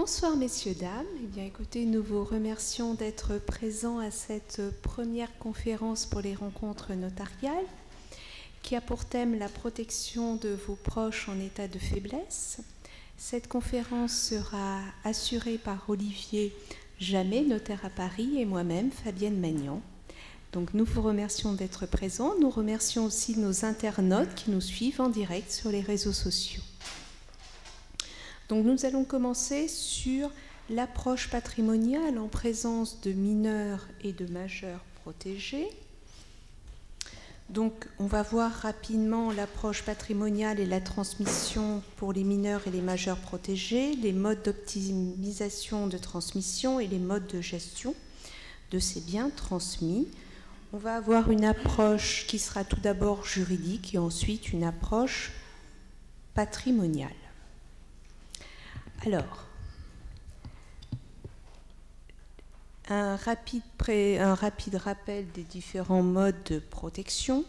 Bonsoir messieurs, dames. Eh bien, écoutez, nous vous remercions d'être présents à cette première conférence pour les rencontres notariales qui a pour thème la protection de vos proches en état de faiblesse. Cette conférence sera assurée par Olivier Jamet, notaire à Paris, et moi-même, Fabienne Magnan. Donc nous vous remercions d'être présents. Nous remercions aussi nos internautes qui nous suivent en direct sur les réseaux sociaux. Donc nous allons commencer sur l'approche patrimoniale en présence de mineurs et de majeurs protégés. Donc on va voir rapidement l'approche patrimoniale et la transmission pour les mineurs et les majeurs protégés, les modes d'optimisation de transmission et les modes de gestion de ces biens transmis. On va avoir une approche qui sera tout d'abord juridique et ensuite une approche patrimoniale. Alors, un rapide rappel des différents modes de protection.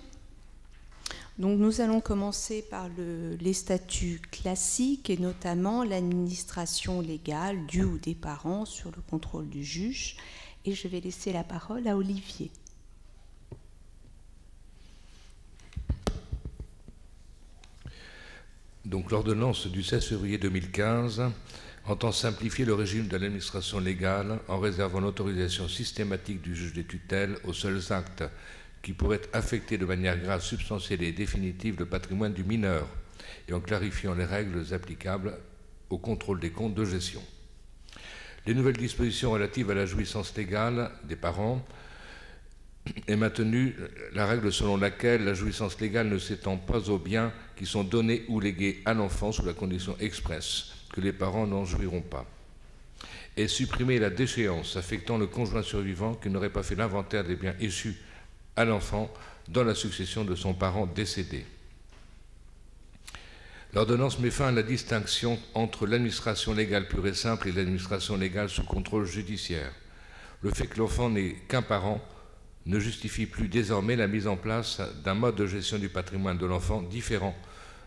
Donc, nous allons commencer par les statuts classiques et notamment l'administration légale du ou des parents sur le contrôle du juge. Et je vais laisser la parole à Olivier. Donc l'ordonnance du 16 février 2015 entend simplifier le régime de l'administration légale en réservant l'autorisation systématique du juge des tutelles aux seuls actes qui pourraient affecter de manière grave, substantielle et définitive le patrimoine du mineur et en clarifiant les règles applicables au contrôle des comptes de gestion. Les nouvelles dispositions relatives à la jouissance légale des parents est maintenue la règle selon laquelle la jouissance légale ne s'étend pas aux biens qui sont donnés ou légués à l'enfant sous la condition expresse que les parents n'en jouiront pas. Et supprimer la déchéance affectant le conjoint survivant qui n'aurait pas fait l'inventaire des biens issus à l'enfant dans la succession de son parent décédé. L'ordonnance met fin à la distinction entre l'administration légale pure et simple et l'administration légale sous contrôle judiciaire. Le fait que l'enfant n'ait qu'un parent ne justifie plus désormais la mise en place d'un mode de gestion du patrimoine de l'enfant différent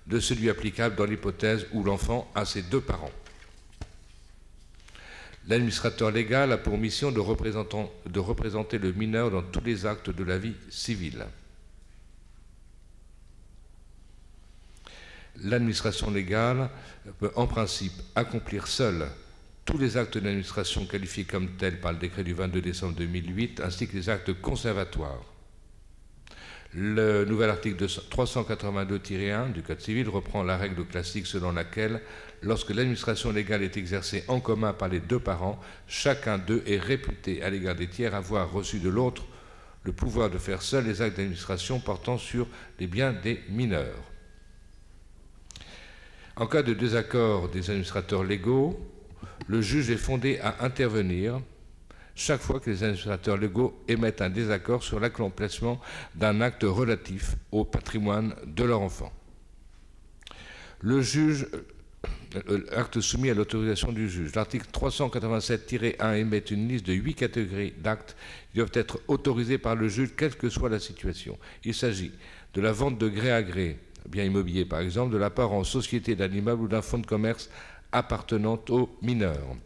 de celui applicable dans l'hypothèse où l'enfant a ses deux parents. L'administrateur légal a pour mission de représenter le mineur dans tous les actes de la vie civile. L'administration légale peut en principe accomplir seule tous les actes d'administration qualifiés comme tels par le décret du 22 décembre 2008, ainsi que les actes conservatoires. Le nouvel article 382-1 du Code civil reprend la règle classique selon laquelle, lorsque l'administration légale est exercée en commun par les deux parents, chacun d'eux est réputé à l'égard des tiers avoir reçu de l'autre le pouvoir de faire seul les actes d'administration portant sur les biens des mineurs. En cas de désaccord des administrateurs légaux, le juge est fondé à intervenir chaque fois que les administrateurs légaux émettent un désaccord sur l'accomplissement d'un acte relatif au patrimoine de leur enfant. Le juge, acte soumis à l'autorisation du juge. L'article 387-1 émet une liste de 8 catégories d'actes qui doivent être autorisés par le juge, quelle que soit la situation. Il s'agit de la vente de gré à gré, bien immobilier par exemple, de la part en société d'un immeuble ou d'un fonds de commerce appartenant aux mineurs.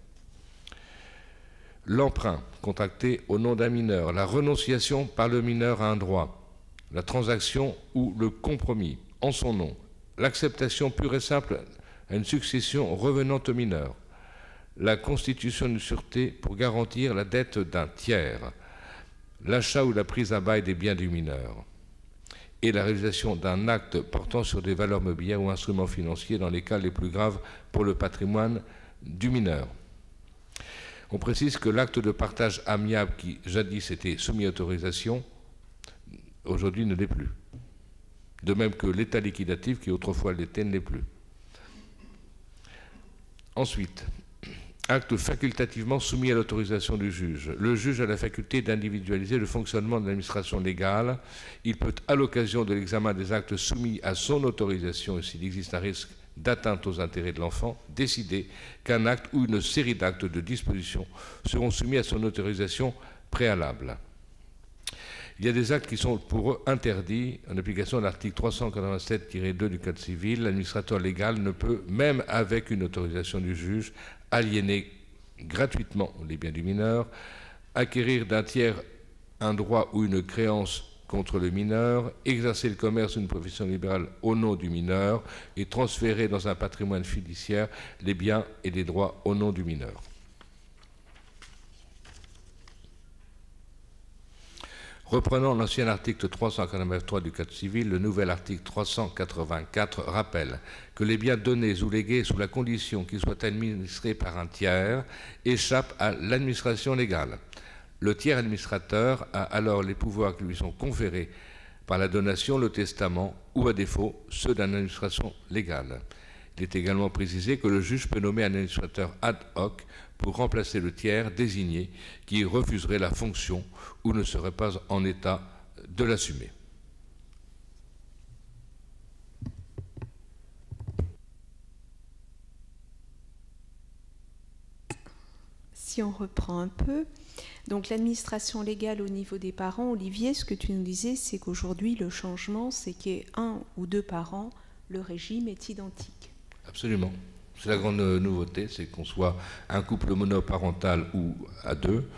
L'emprunt contracté au nom d'un mineur, la renonciation par le mineur à un droit, la transaction ou le compromis en son nom, l'acceptation pure et simple à une succession revenant au mineur, la constitution d'une sûreté pour garantir la dette d'un tiers, l'achat ou la prise à bail des biens du mineur, et la réalisation d'un acte portant sur des valeurs mobilières ou instruments financiers dans les cas les plus graves pour le patrimoine du mineur. On précise que l'acte de partage amiable qui jadis était soumis à autorisation, aujourd'hui ne l'est plus. De même que l'état liquidatif qui autrefois l'était ne l'est plus. Ensuite, acte facultativement soumis à l'autorisation du juge. Le juge a la faculté d'individualiser le fonctionnement de l'administration légale. Il peut, à l'occasion de l'examen des actes soumis à son autorisation, et s'il existe un risque d'atteinte aux intérêts de l'enfant, décider qu'un acte ou une série d'actes de disposition seront soumis à son autorisation préalable. Il y a des actes qui sont pour eux interdits. En application de l'article 387-2 du Code civil, l'administrateur légal ne peut, même avec une autorisation du juge, aliéner gratuitement les biens du mineur, acquérir d'un tiers un droit ou une créance contre le mineur, exercer le commerce ou une profession libérale au nom du mineur et transférer dans un patrimoine fiduciaire les biens et les droits au nom du mineur. Reprenant l'ancien article 389.3 du Code civil, le nouvel article 384 rappelle que les biens donnés ou légués sous la condition qu'ils soient administrés par un tiers échappent à l'administration légale. Le tiers administrateur a alors les pouvoirs qui lui sont conférés par la donation, le testament ou, à défaut, ceux d'une administration légale. Il est également précisé que le juge peut nommer un administrateur ad hoc pour remplacer le tiers désigné qui refuserait la fonction ou ne serait pas en état de l'assumer. Si on reprend un peu, donc l'administration légale au niveau des parents, Olivier, ce que tu nous disais, c'est qu'aujourd'hui le changement, c'est qu'il y ait un ou deux parents, le régime est identique. Absolument. C'est la grande nouveauté, c'est qu'on soit un couple monoparental ou à deux,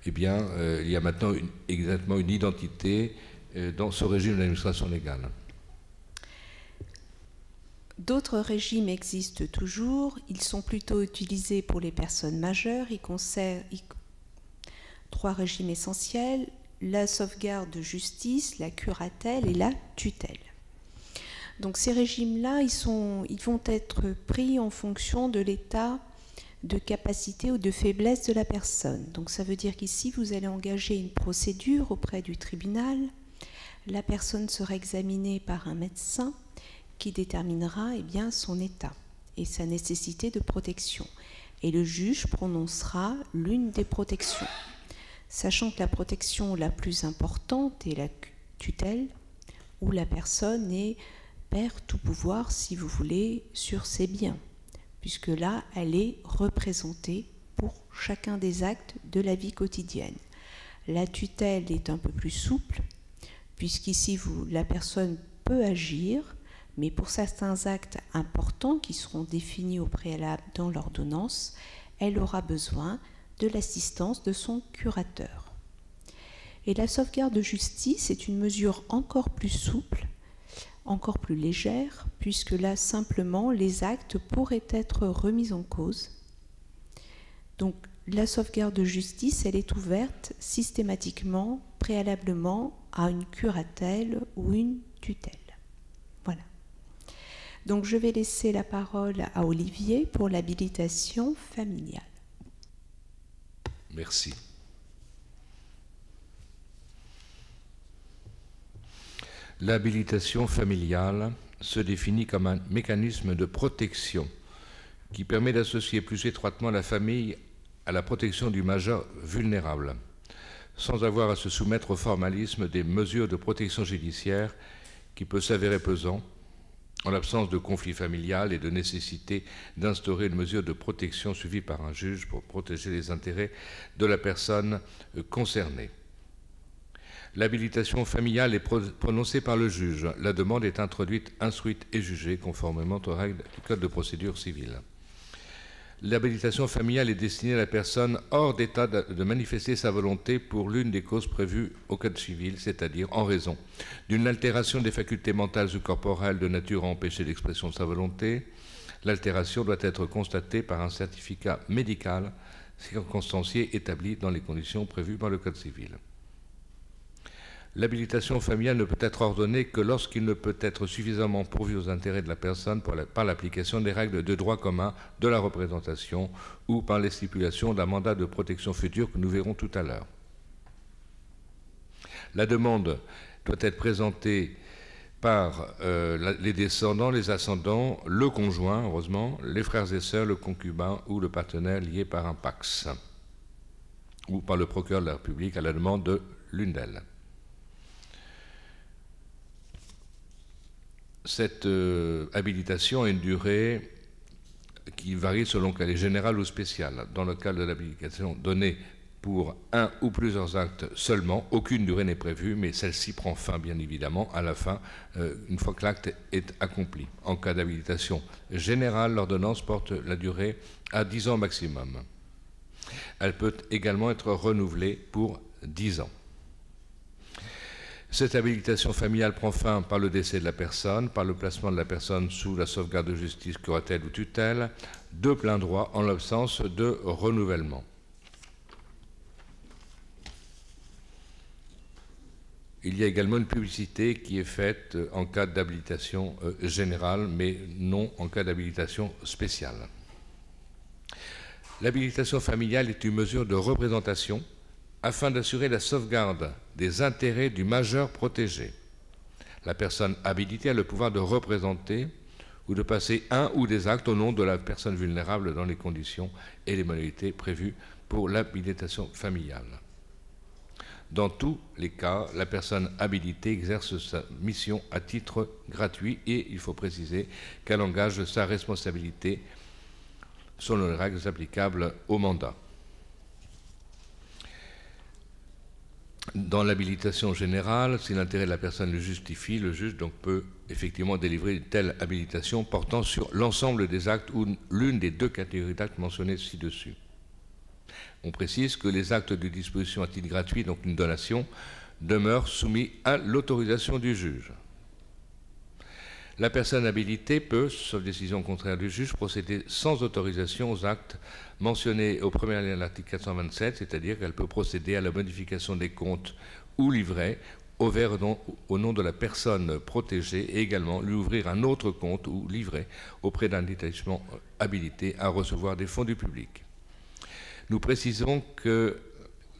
eh bien, il y a maintenant exactement une identité dans ce régime d'administration légale. D'autres régimes existent toujours, ils sont plutôt utilisés pour les personnes majeures, ils concernent trois régimes essentiels, la sauvegarde de justice, la curatelle et la tutelle. Donc ces régimes-là, ils vont être pris en fonction de l'état de capacité ou de faiblesse de la personne. Donc ça veut dire qu'ici, vous allez engager une procédure auprès du tribunal. La personne sera examinée par un médecin qui déterminera son état et sa nécessité de protection. Et le juge prononcera l'une des protections. Sachant que la protection la plus importante est la tutelle, où la personne perd tout pouvoir, si vous voulez, sur ses biens, puisque là, elle est représentée pour chacun des actes de la vie quotidienne. La tutelle est un peu plus souple, puisqu'ici, la personne peut agir, mais pour certains actes importants qui seront définis au préalable dans l'ordonnance, elle aura besoin de l'assistance de son curateur. Et la sauvegarde de justice est une mesure encore plus souple, encore plus légère, puisque là, simplement, les actes pourraient être remis en cause. Donc, la sauvegarde de justice, elle est ouverte systématiquement, préalablement, à une curatelle ou une tutelle. Voilà. Donc, je vais laisser la parole à Olivier pour l'habilitation familiale. Merci. L'habilitation familiale se définit comme un mécanisme de protection qui permet d'associer plus étroitement la famille à la protection du majeur vulnérable, sans avoir à se soumettre au formalisme des mesures de protection judiciaire qui peut s'avérer pesant en l'absence de conflit familial et de nécessité d'instaurer une mesure de protection suivie par un juge pour protéger les intérêts de la personne concernée. L'habilitation familiale est prononcée par le juge. La demande est introduite, instruite et jugée conformément aux règles du Code de procédure civile. L'habilitation familiale est destinée à la personne hors d'état de manifester sa volonté pour l'une des causes prévues au Code civil, c'est-à-dire en raison d'une altération des facultés mentales ou corporelles de nature à empêcher l'expression de sa volonté. L'altération doit être constatée par un certificat médical circonstancié établi dans les conditions prévues par le Code civil. L'habilitation familiale ne peut être ordonnée que lorsqu'il ne peut être suffisamment pourvu aux intérêts de la personne par l'application des règles de droit commun de la représentation ou par les stipulations d'un mandat de protection future que nous verrons tout à l'heure. La demande doit être présentée par les descendants, les ascendants, le conjoint, heureusement, les frères et sœurs, le concubin ou le partenaire lié par un pax, ou par le procureur de la République à la demande de l'une d'elles. Cette habilitation a une durée qui varie selon qu'elle est générale ou spéciale. Dans le cas de l'habilitation donnée pour un ou plusieurs actes seulement. Aucune durée n'est prévue, mais celle-ci prend fin, bien évidemment, à la fin, une fois que l'acte est accompli. En cas d'habilitation générale, l'ordonnance porte la durée à 10 ans maximum. Elle peut également être renouvelée pour 10 ans. Cette habilitation familiale prend fin par le décès de la personne, par le placement de la personne sous la sauvegarde de justice, curatelle ou tutelle, de plein droit en l'absence de renouvellement. Il y a également une publicité qui est faite en cas d'habilitation générale, mais non en cas d'habilitation spéciale. L'habilitation familiale est une mesure de représentation afin d'assurer la sauvegarde des intérêts du majeur protégé. La personne habilitée a le pouvoir de représenter ou de passer un ou des actes au nom de la personne vulnérable dans les conditions et les modalités prévues pour l'habilitation familiale. Dans tous les cas, la personne habilitée exerce sa mission à titre gratuit et il faut préciser qu'elle engage sa responsabilité selon les règles applicables au mandat. Dans l'habilitation générale, si l'intérêt de la personne le justifie, le juge donc peut effectivement délivrer une telle habilitation portant sur l'ensemble des actes ou l'une des 2 catégories d'actes mentionnées ci-dessus. On précise que les actes de disposition à titre gratuit, donc une donation, demeurent soumis à l'autorisation du juge. La personne habilitée peut, sauf décision contraire du juge, procéder sans autorisation aux actes mentionnés au premier alinéa de l'article 427, c'est-à-dire qu'elle peut procéder à la modification des comptes ou livrets ouverts au nom de la personne protégée et également lui ouvrir un autre compte ou livret auprès d'un établissement habilité à recevoir des fonds du public. Nous précisons que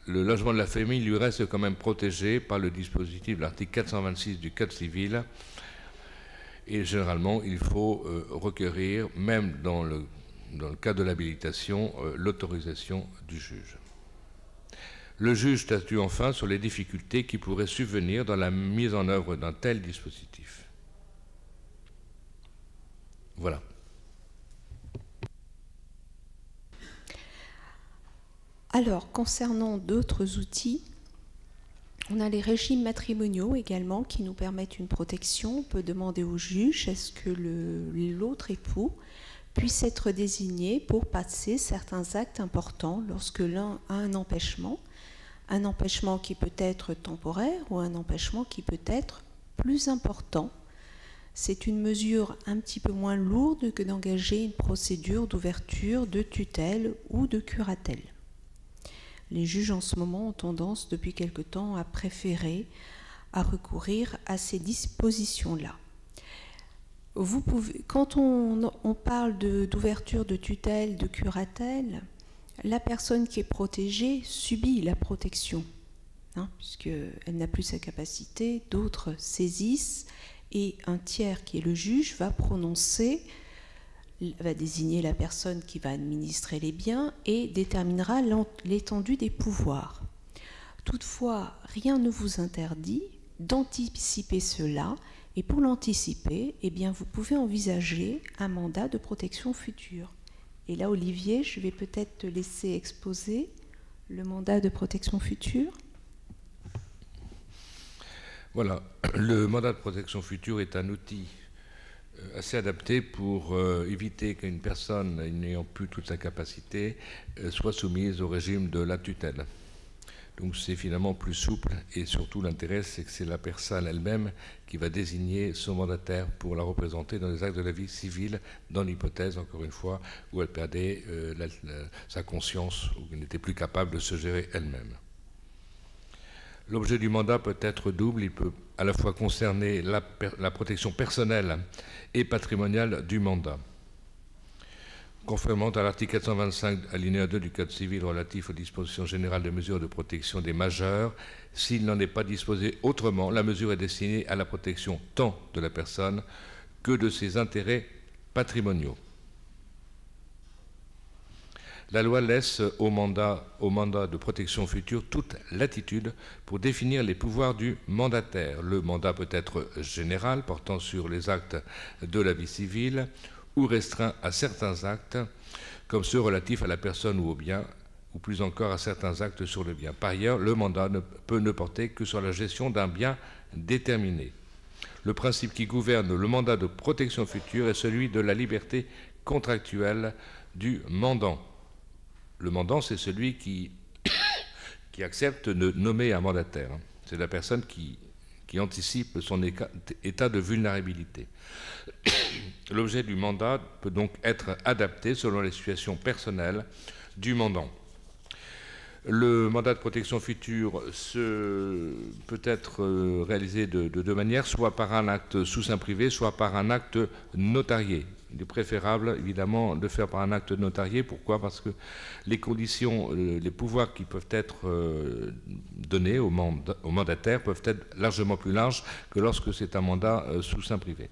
le logement de la famille lui reste quand même protégé par le dispositif de l'article 426 du Code civil et généralement il faut requérir, même dans le cas de l'habilitation, l'autorisation du juge. Le juge statue enfin sur les difficultés qui pourraient subvenir dans la mise en œuvre d'un tel dispositif. Voilà. Alors, concernant d'autres outils, on a les régimes matrimoniaux également qui nous permettent une protection. On peut demander au juge est-ce que l'autre époux puisse être désigné pour passer certains actes importants lorsque l'un a un empêchement qui peut être temporaire ou un empêchement qui peut être plus important. C'est une mesure un petit peu moins lourde que d'engager une procédure d'ouverture, de tutelle ou de curatelle. Les juges en ce moment ont tendance depuis quelque temps à préférer à recourir à ces dispositions-là. Quand on parle d'ouverture de tutelle, de curatelle, la personne qui est protégée subit la protection, puisqu'elle n'a plus sa capacité, d'autres saisissent et un tiers qui est le juge va désigner la personne qui va administrer les biens et déterminera l'étendue des pouvoirs. Toutefois, rien ne vous interdit d'anticiper cela et pour l'anticiper, vous pouvez envisager un mandat de protection future. Et là, Olivier, je vais peut-être te laisser exposer le mandat de protection future. Voilà, le mandat de protection future est un outil assez adapté pour éviter qu'une personne n'ayant plus toute sa capacité soit soumise au régime de la tutelle. Donc c'est finalement plus souple et surtout l'intérêt c'est que c'est la personne elle-même qui va désigner son mandataire pour la représenter dans les actes de la vie civile, dans l'hypothèse, encore une fois, où elle perdait sa conscience ou qu'elle n'était plus capable de se gérer elle-même. L'objet du mandat peut être double, il peut à la fois concerner la protection personnelle et patrimoniale du mandat. Conformément à l'article 425 alinéa 2 du Code civil relatif aux dispositions générales de mesures de protection des majeurs, s'il n'en est pas disposé autrement, la mesure est destinée à la protection tant de la personne que de ses intérêts patrimoniaux. La loi laisse au mandat de protection future toute latitude pour définir les pouvoirs du mandataire. Le mandat peut être général, portant sur les actes de la vie civile, ou restreint à certains actes, comme ceux relatifs à la personne ou au bien, ou plus encore à certains actes sur le bien. Par ailleurs, le mandat peut ne porter que sur la gestion d'un bien déterminé. Le principe qui gouverne le mandat de protection future est celui de la liberté contractuelle du mandant. Le mandant, c'est celui qui accepte de nommer un mandataire. C'est la personne qui anticipe son état de vulnérabilité. L'objet du mandat peut donc être adapté selon les situations personnelles du mandant. Le mandat de protection future peut être réalisé de deux manières, soit par un acte sous seing privé, soit par un acte notarié. Il est préférable, évidemment, de faire par un acte notarié. Pourquoi? Parce que les conditions, les pouvoirs qui peuvent être donnés au mandataire peuvent être largement plus larges que lorsque c'est un mandat sous seing privé.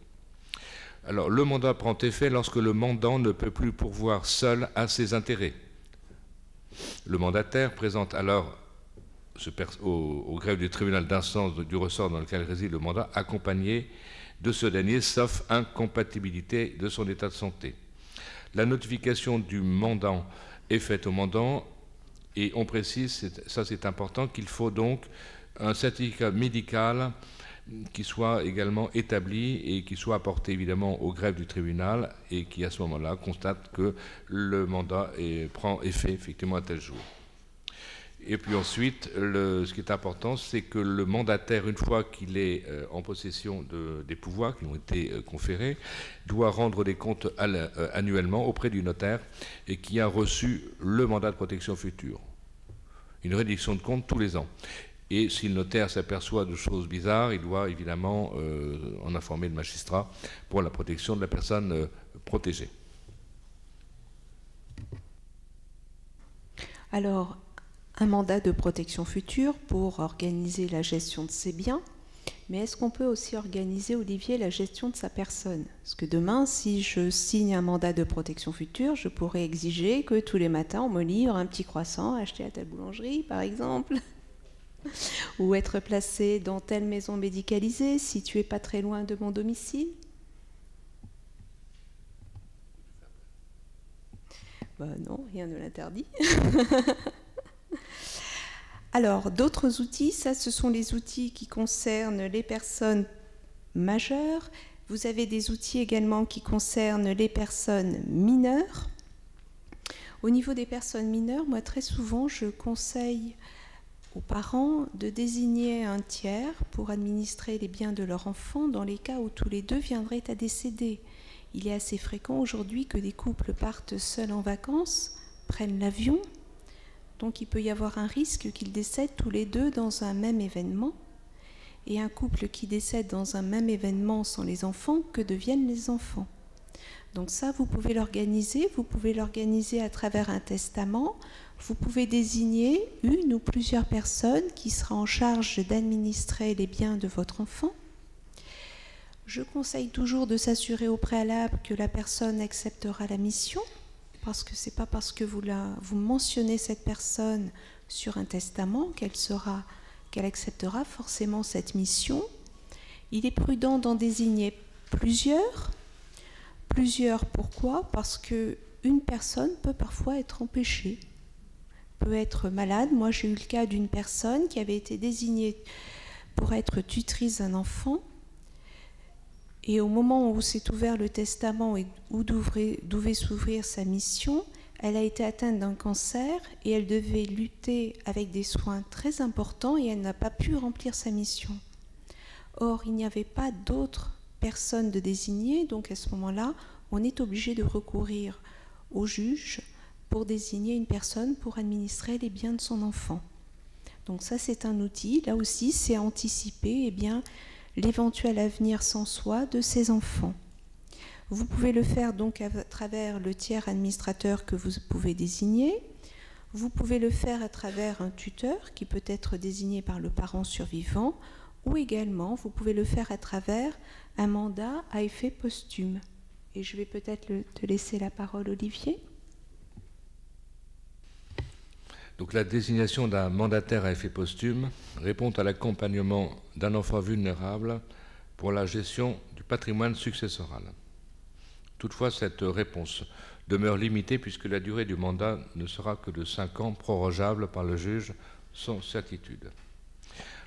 Alors, le mandat prend effet lorsque le mandant ne peut plus pourvoir seul à ses intérêts. Le mandataire présente alors au greffe du tribunal d'instance du ressort dans lequel réside le mandat, accompagné de ce dernier, sauf incompatibilité de son état de santé. La notification du mandant est faite au mandant et on précise, ça c'est important, qu'il faut donc un certificat médical qui soit également établi et qui soit apporté évidemment au greffe du tribunal et qui à ce moment-là constate que le mandat prend effet effectivement à tel jour. Et puis ensuite, ce qui est important, c'est que le mandataire, une fois qu'il est en possession des pouvoirs qui ont été conférés, doit rendre des comptes annuellement auprès du notaire et qui a reçu le mandat de protection future. Une réduction de comptes tous les ans. Et si le notaire s'aperçoit de choses bizarres, il doit évidemment en informer le magistrat pour la protection de la personne protégée. Alors, un mandat de protection future pour organiser la gestion de ses biens, mais est-ce qu'on peut aussi organiser, Olivier, la gestion de sa personne? Parce que demain, si je signe un mandat de protection future, je pourrais exiger que tous les matins, on me livre un petit croissant acheté à telle boulangerie, par exemple, ou être placé dans telle maison médicalisée, située pas très loin de mon domicile. Non, rien ne l'interdit. Alors, d'autres outils, ça, ce sont les outils qui concernent les personnes majeures. Vous avez des outils également qui concernent les personnes mineures. Au niveau des personnes mineures, moi, très souvent, je conseille aux parents de désigner un tiers pour administrer les biens de leur enfant dans les cas où tous les deux viendraient à décéder. Il est assez fréquent aujourd'hui que des couples partent seuls en vacances, prennent l'avion. Donc il peut y avoir un risque qu'ils décèdent tous les deux dans un même événement. Et un couple qui décède dans un même événement sans les enfants, que deviennent les enfants? Donc ça, vous pouvez l'organiser à travers un testament. Vous pouvez désigner une ou plusieurs personnes qui sera en charge d'administrer les biens de votre enfant. Je conseille toujours de s'assurer au préalable que la personne acceptera la mission, parce que ce n'est pas parce que vous mentionnez cette personne sur un testament qu'elle acceptera forcément cette mission. Il est prudent d'en désigner plusieurs. Plusieurs, pourquoi? Parce qu'une personne peut parfois être empêchée, peut être malade. Moi, j'ai eu le cas d'une personne qui avait été désignée pour être tutrice d'un enfant. Et au moment où s'est ouvert le testament et où devait s'ouvrir sa mission, elle a été atteinte d'un cancer et elle devait lutter avec des soins très importants et elle n'a pas pu remplir sa mission. Or, il n'y avait pas d'autres personnes de désigner, donc à ce moment-là, on est obligé de recourir au juge pour désigner une personne pour administrer les biens de son enfant. Donc ça, c'est un outil. Là aussi, c'est anticiper l'éventuel avenir sans soi de ses enfants. Vous pouvez le faire donc à travers le tiers administrateur que vous pouvez désigner. Vous pouvez le faire à travers un tuteur qui peut être désigné par le parent survivant, ou également vous pouvez le faire à travers un mandat à effet posthume. Et je vais peut-être te laisser la parole, Olivier. Donc la désignation d'un mandataire à effet posthume répond à l'accompagnement d'un enfant vulnérable pour la gestion du patrimoine successoral. Toutefois, cette réponse demeure limitée puisque la durée du mandat ne sera que de 5 ans, prorogeable par le juge sans certitude.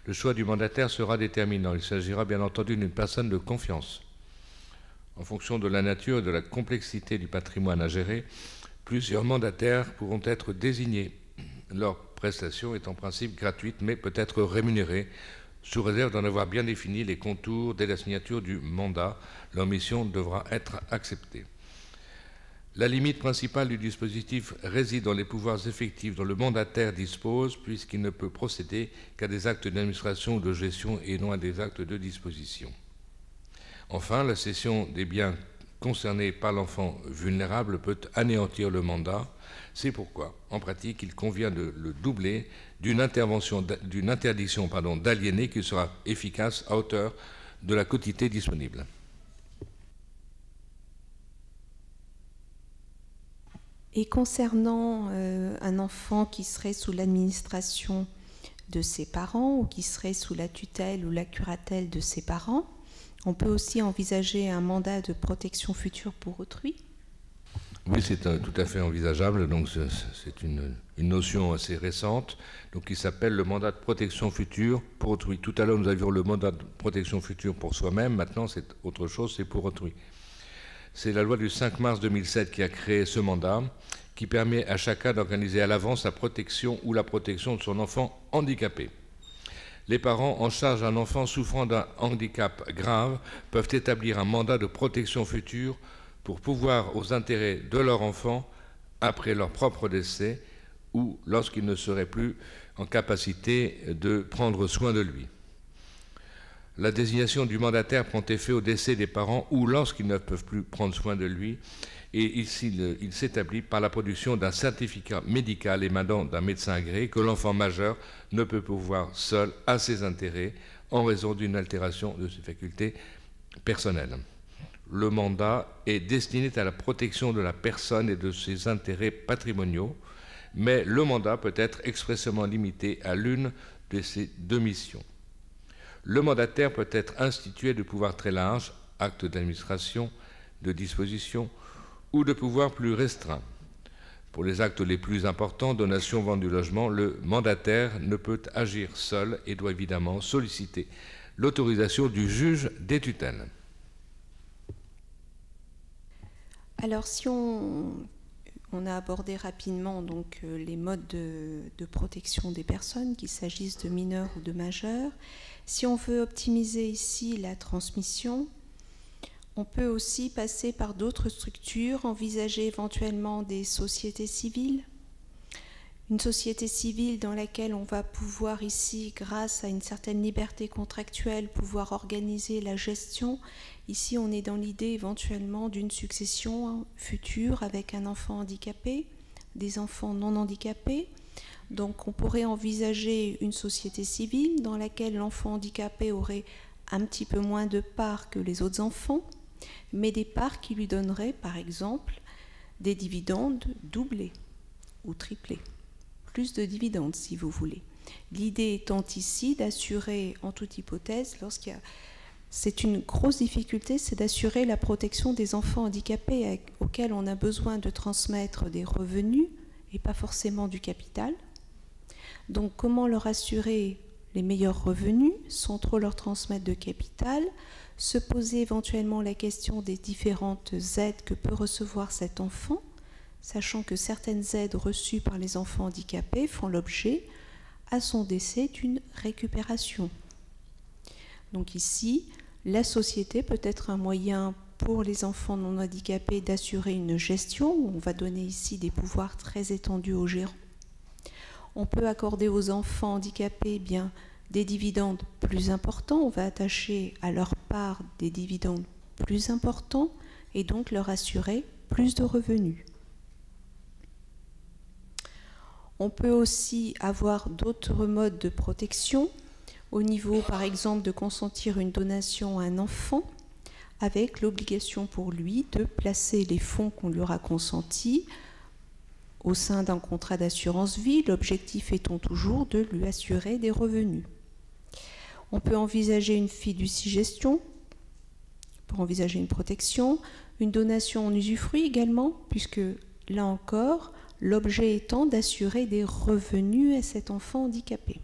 Le choix du mandataire sera déterminant. Il s'agira bien entendu d'une personne de confiance. En fonction de la nature et de la complexité du patrimoine à gérer, plusieurs mandataires pourront être désignés. Leur prestation est en principe gratuite, mais peut être rémunérée, sous réserve d'en avoir bien défini les contours dès la signature du mandat. Leur mission devra être acceptée. La limite principale du dispositif réside dans les pouvoirs effectifs dont le mandataire dispose, puisqu'il ne peut procéder qu'à des actes d'administration ou de gestion et non à des actes de disposition. Enfin, la cession des biens concernés par l'enfant vulnérable peut anéantir le mandat. C'est pourquoi, en pratique, il convient de le doubler d'une interdiction d'aliéner qui sera efficace à hauteur de la quotité disponible. Et concernant un enfant qui serait sous l'administration de ses parents ou qui serait sous la tutelle ou la curatelle de ses parents, on peut aussi envisager un mandat de protection future pour autrui. Oui, c'est tout à fait envisageable. Donc, c'est une notion assez récente, donc qui s'appelle le mandat de protection future pour autrui. Tout à l'heure, nous avions le mandat de protection future pour soi-même. Maintenant, c'est autre chose, c'est pour autrui. C'est la loi du 5 mars 2007 qui a créé ce mandat, qui permet à chacun d'organiser à l'avance la protection ou la protection de son enfant handicapé. Les parents en charge d'un enfant souffrant d'un handicap grave peuvent établir un mandat de protection future pour pourvoir aux intérêts de leur enfant après leur propre décès ou lorsqu'ils ne seraient plus en capacité de prendre soin de lui. La désignation du mandataire prend effet au décès des parents ou lorsqu'ils ne peuvent plus prendre soin de lui, et ici il s'établit par la production d'un certificat médical émanant d'un médecin agréé que l'enfant majeur ne peut pourvoir seul à ses intérêts en raison d'une altération de ses facultés personnelles. Le mandat est destiné à la protection de la personne et de ses intérêts patrimoniaux, mais le mandat peut être expressément limité à l'une de ces deux missions. Le mandataire peut être institué de pouvoirs très larges, actes d'administration, de disposition, ou de pouvoirs plus restreints. Pour les actes les plus importants, donation, vente du logement, le mandataire ne peut agir seul et doit évidemment solliciter l'autorisation du juge des tutelles. Alors, si on a abordé rapidement donc, les modes de protection des personnes, qu'il s'agisse de mineurs ou de majeurs, si on veut optimiser ici la transmission, on peut aussi passer par d'autres structures, envisager éventuellement des sociétés civiles. Une société civile dans laquelle on va pouvoir ici, grâce à une certaine liberté contractuelle, pouvoir organiser la gestion. Ici, on est dans l'idée éventuellement d'une succession future avec un enfant handicapé, des enfants non handicapés. Donc, on pourrait envisager une société civile dans laquelle l'enfant handicapé aurait un petit peu moins de parts que les autres enfants, mais des parts qui lui donneraient, par exemple, des dividendes doublés ou triplés. Plus de dividendes, si vous voulez. L'idée étant ici d'assurer, en toute hypothèse, c'est une grosse difficulté, c'est d'assurer la protection des enfants handicapés auxquels on a besoin de transmettre des revenus et pas forcément du capital. Donc, comment leur assurer les meilleurs revenus sans trop leur transmettre de capital? Se poser éventuellement la question des différentes aides que peut recevoir cet enfant, sachant que certaines aides reçues par les enfants handicapés font l'objet, à son décès, d'une récupération. Donc ici, la société peut être un moyen pour les enfants non handicapés d'assurer une gestion. On va donner ici des pouvoirs très étendus aux gérants. On peut accorder aux enfants handicapés des dividendes plus importants. On va attacher à leur part des dividendes plus importants et donc leur assurer plus de revenus. On peut aussi avoir d'autres modes de protection au niveau, par exemple, de consentir une donation à un enfant avec l'obligation pour lui de placer les fonds qu'on lui aura consentis au sein d'un contrat d'assurance vie, l'objectif étant toujours de lui assurer des revenus. On peut envisager une fiducie-gestion pour envisager une protection, Une donation en usufruit également, puisque là encore, l'objet étant d'assurer des revenus à cet enfant handicapé.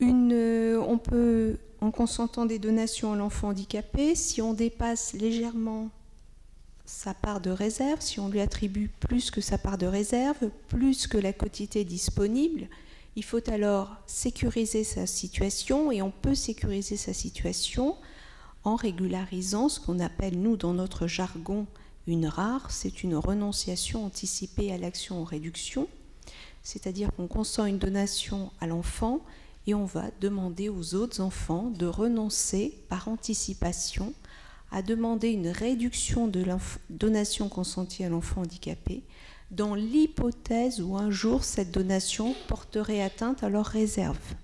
On peut, en consentant des donations à l'enfant handicapé, si on dépasse légèrement sa part de réserve, si on lui attribue plus que sa part de réserve, plus que la quotité disponible, il faut alors sécuriser sa situation, et on peut sécuriser sa situation en régularisant ce qu'on appelle, nous, dans notre jargon, une RAR, c'est une renonciation anticipée à l'action en réduction, c'est-à-dire qu'on consent une donation à l'enfant et on va demander aux autres enfants de renoncer par anticipation à demander une réduction de la donation consentie à l'enfant handicapé dans l'hypothèse où un jour cette donation porterait atteinte à leurs réserves.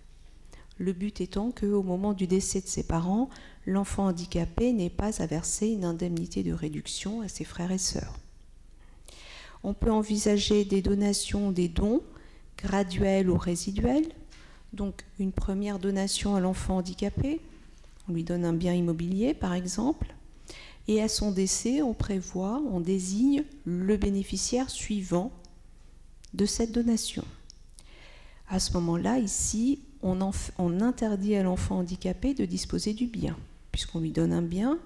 Le but étant qu'au moment du décès de ses parents, l'enfant handicapé n'ait pas à verser une indemnité de réduction à ses frères et sœurs. On peut envisager des donations, des dons graduels ou résiduels. Donc une première donation à l'enfant handicapé, on lui donne un bien immobilier par exemple, et à son décès, on désigne le bénéficiaire suivant de cette donation. À ce moment-là, ici, on interdit à l'enfant handicapé de disposer du bien, puisqu'on lui donne un bien,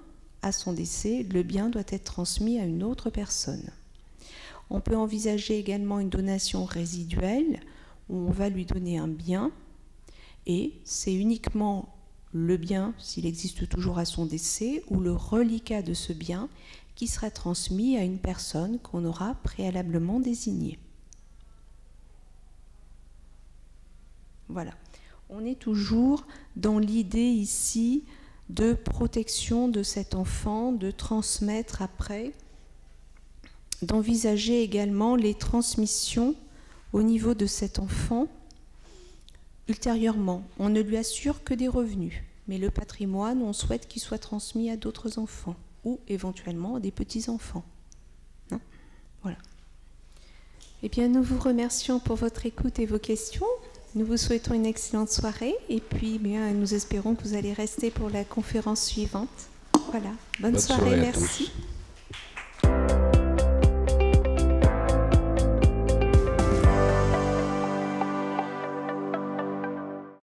à son décès, le bien doit être transmis à une autre personne. On peut envisager également une donation résiduelle, où on va lui donner un bien, et c'est uniquement le bien, s'il existe toujours à son décès, ou le reliquat de ce bien qui sera transmis à une personne qu'on aura préalablement désignée. Voilà. On est toujours dans l'idée ici de protection de cet enfant, de transmettre après, d'envisager également les transmissions au niveau de cet enfant. Ultérieurement, on ne lui assure que des revenus, mais le patrimoine, on souhaite qu'il soit transmis à d'autres enfants ou éventuellement à des petits-enfants. Hein? Voilà. Eh bien, nous vous remercions pour votre écoute et vos questions. Nous vous souhaitons une excellente soirée et puis bien, nous espérons que vous allez rester pour la conférence suivante. Voilà. Bonne soirée, merci.